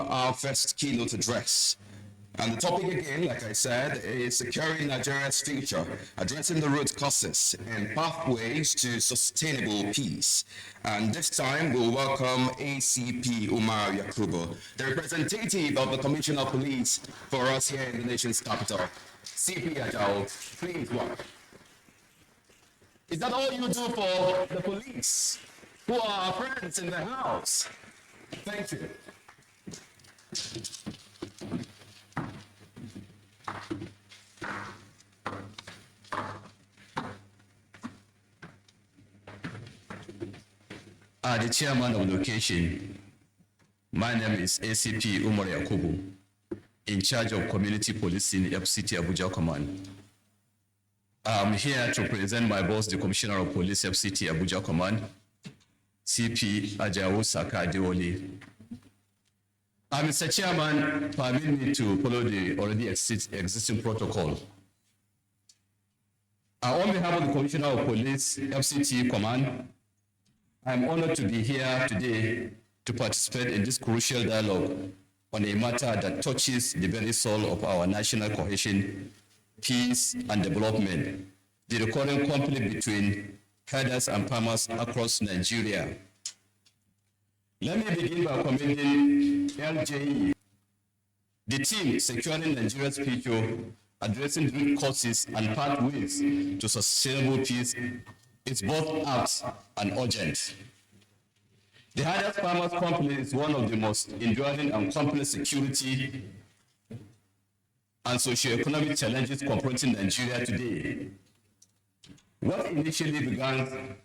our first keynote address. And the topic again, like I said, is securing Nigeria's future, addressing the root causes and pathways to sustainable peace. And this time we'll welcome ACP Umar Yakubu, the representative of the Commissioner of Police for us here in the nation's capital. CP Ajao, please welcome. Is that all you do for the police, who are our friends in the house? Thank you. The chairman of the occasion, my name is ACP Umar Yakubu, in charge of community policing FCT Abuja Command. I'm here to present my boss, the Commissioner of Police FCT Abuja Command, CP Ajawo Saka Adewole. Mr. Chairman, permit me to follow the already existing protocol. On behalf of the Commissioner of Police FCT Command, I'm honored to be here today to participate in this crucial dialogue on a matter that touches the very soul of our national cohesion, peace, and development, the recurring conflict between herders and farmers across Nigeria. Let me begin by commending LJE, the team securing Nigeria's future, addressing root causes and pathways to sustainable peace. It's both apt and urgent. The hardest farmers' conflict is one of the most enduring and complex security and socio-economic challenges confronting Nigeria today. What initially began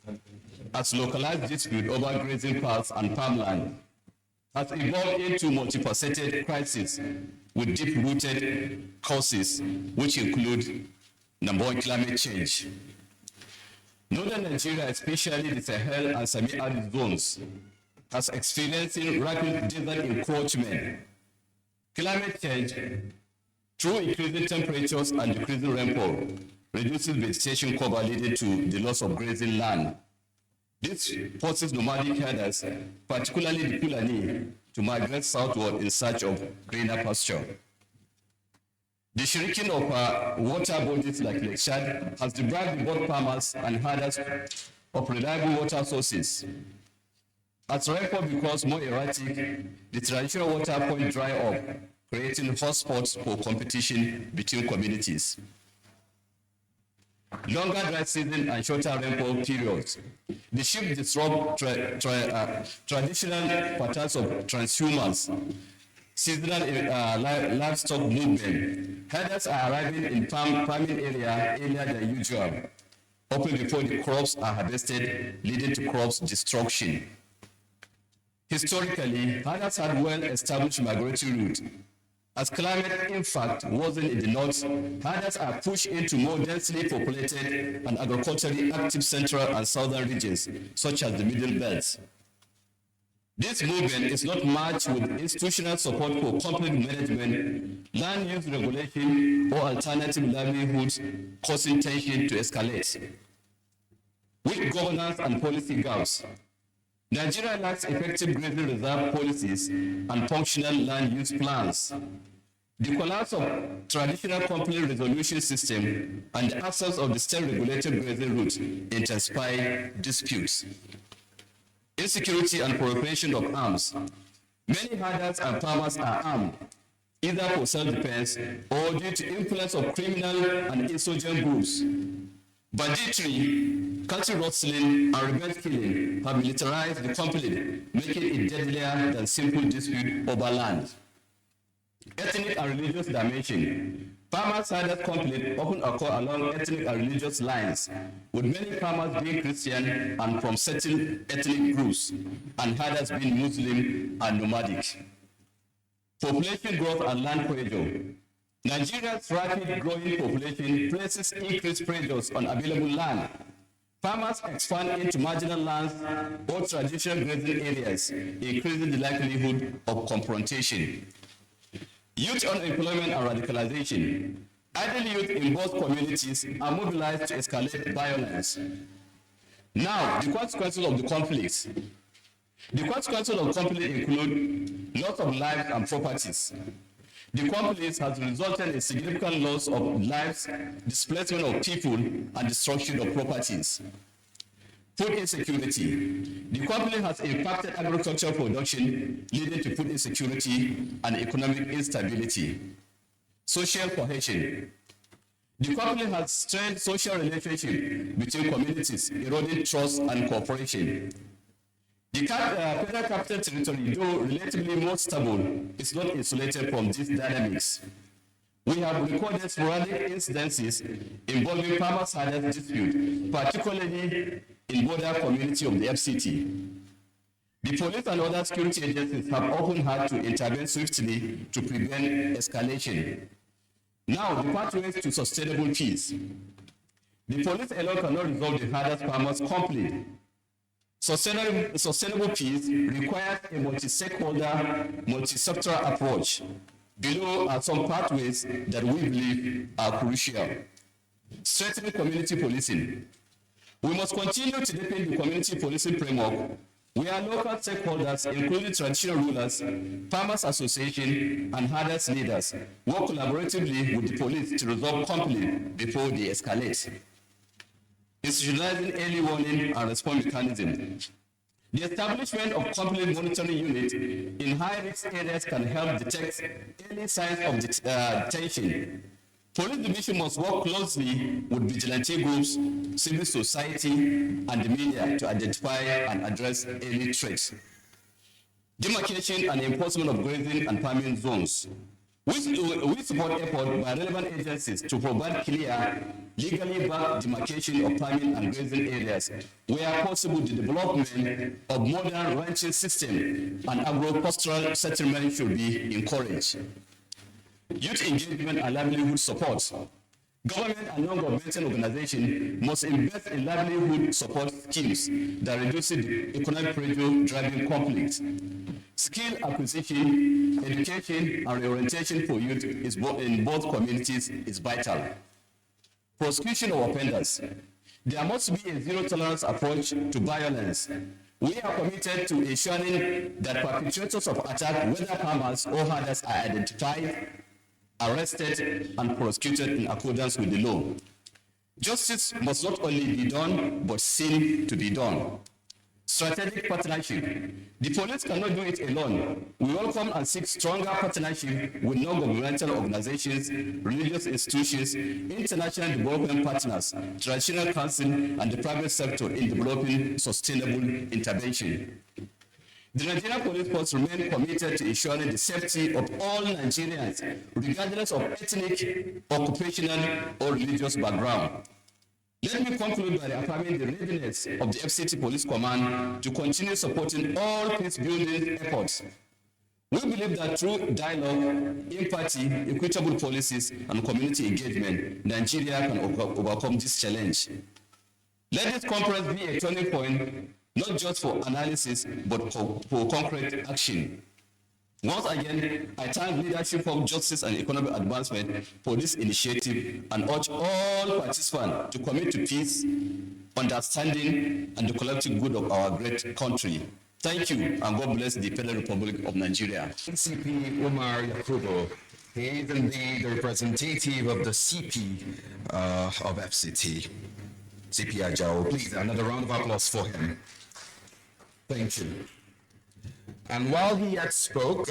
as localized dispute over grazing parks and farmland has evolved into multifaceted crisis with deep-rooted causes, which include, number one, climate change. Northern Nigeria, especially the Sahel and semi-arid zones, has experiencing rapid desert encroachment. Climate change, through increasing temperatures and decreasing rainfall, reduces vegetation cover, leading to the loss of grazing land. This forces nomadic herders, particularly the Fulani, to migrate southward in search of greener pasture. The shrinking of water bodies like Lake Chad has deprived both farmers and herders of reliable water sources. As rainfall becomes more erratic, the traditional water point dry up, creating hotspots for competition between communities. Longer dry season and shorter rainfall periods. The shift disrupt traditional patterns of transhumance, seasonal livestock movement. Herders are arriving in farming area earlier than usual, often before the crops are harvested, leading to crops destruction. Historically, herders had well-established migratory routes. As climate, in fact, worsened in the north, herders are pushed into more densely populated and agriculturally active central and southern regions, such as the Middle Belt. This movement is not matched with institutional support for conflict management, land use regulation, or alternative livelihoods, causing tension to escalate. Weak governance and policy gaps. Nigeria lacks effective grazing reserve policies and functional land use plans. The collapse of traditional conflict resolution system and the absence of the state-regulated grazing routes intensify disputes. Insecurity and proliferation of arms. Many herders and farmers are armed, either for self-defense or due to influence of criminal and insurgent groups. Banditry, cattle rustling, and revenge killing have militarized the conflict, making it deadlier than simple dispute over land. Ethnic and religious dimension. Farmers-herders conflict often occur along ethnic and religious lines, with many farmers being Christian and from certain ethnic groups, and herders being Muslim and nomadic. Population growth and land pressure. Nigeria's rapid growing population places increased pressures on available land. Farmers expand into marginal lands or traditional grazing areas, increasing the likelihood of confrontation. Youth unemployment and radicalization. Idle youth in both communities are mobilized to escalate violence. Now, the consequences of the conflicts. The consequences of conflict include loss of lives and properties. The conflict has resulted in significant loss of lives, displacement of people, and destruction of properties. Food insecurity. The conflict has impacted agricultural production, leading to food insecurity and economic instability. Social cohesion. The conflict has strained social relationships between communities, eroding trust and cooperation. The Federal Capital Territory, though relatively more stable, is not insulated from these dynamics. We have recorded sporadic incidences involving farmers' herders dispute, particularly in border community of the FCT. The police and other security agencies have often had to intervene swiftly to prevent escalation. Now, the pathways to sustainable peace. The police alone cannot resolve the hardest farmers' conflict. Sustainable peace requires a multi-stakeholder, multi-sectoral approach. Below are some pathways that we believe are crucial. Strengthening community policing. We must continue to deepen the community policing framework where local stakeholders, including traditional rulers, farmers association, and herders leaders, work collaboratively with the police to resolve conflict before they escalate. Institutionalizing early warning and response mechanism. The establishment of conflict monitoring units in high-risk areas can help detect early signs of tension. Police division must work closely with vigilante groups, civil society, and the media to identify and address early threats. Demarcation and enforcement of grazing and farming zones. We support efforts by relevant agencies to provide clear, legally backed demarcation of farming and grazing areas, where possible the development of modern ranching system and agro-pastoral settlement should be encouraged. Youth engagement and livelihood support. Government and non-governmental organizations must invest in livelihood support schemes that reduce the economic pressure driving conflict. Skill acquisition, education, and reorientation for youth in both communities is vital. Prosecution of offenders. There must be a zero-tolerance approach to violence. We are committed to ensuring that perpetrators of attack, whether farmers or herders, are identified, arrested, and prosecuted in accordance with the law. Justice must not only be done, but seem to be done. Strategic partnership. The police cannot do it alone. We welcome and seek stronger partnership with non-governmental organizations, religious institutions, international development partners, traditional council, and the private sector in developing sustainable intervention. The Nigerian Police Force remain committed to ensuring the safety of all Nigerians, regardless of ethnic, occupational, or religious background. Let me conclude by affirming the readiness of the FCT Police Command to continue supporting all peace-building efforts. We believe that through dialogue, empathy, equitable policies, and community engagement, Nigeria can overcome this challenge. Let this conference be a turning point, not just for analysis, but for concrete action. Once again, I thank Leadership for Justice and Economic Advancement for this initiative and urge all participants to commit to peace, understanding, and the collective good of our great country. Thank you, and God bless the Federal Republic of Nigeria. CP Umar Yakubu, he is indeed the representative of the CP of FCT. CP Ajao, please, another round of applause for him. Thank you. And while he had spoke,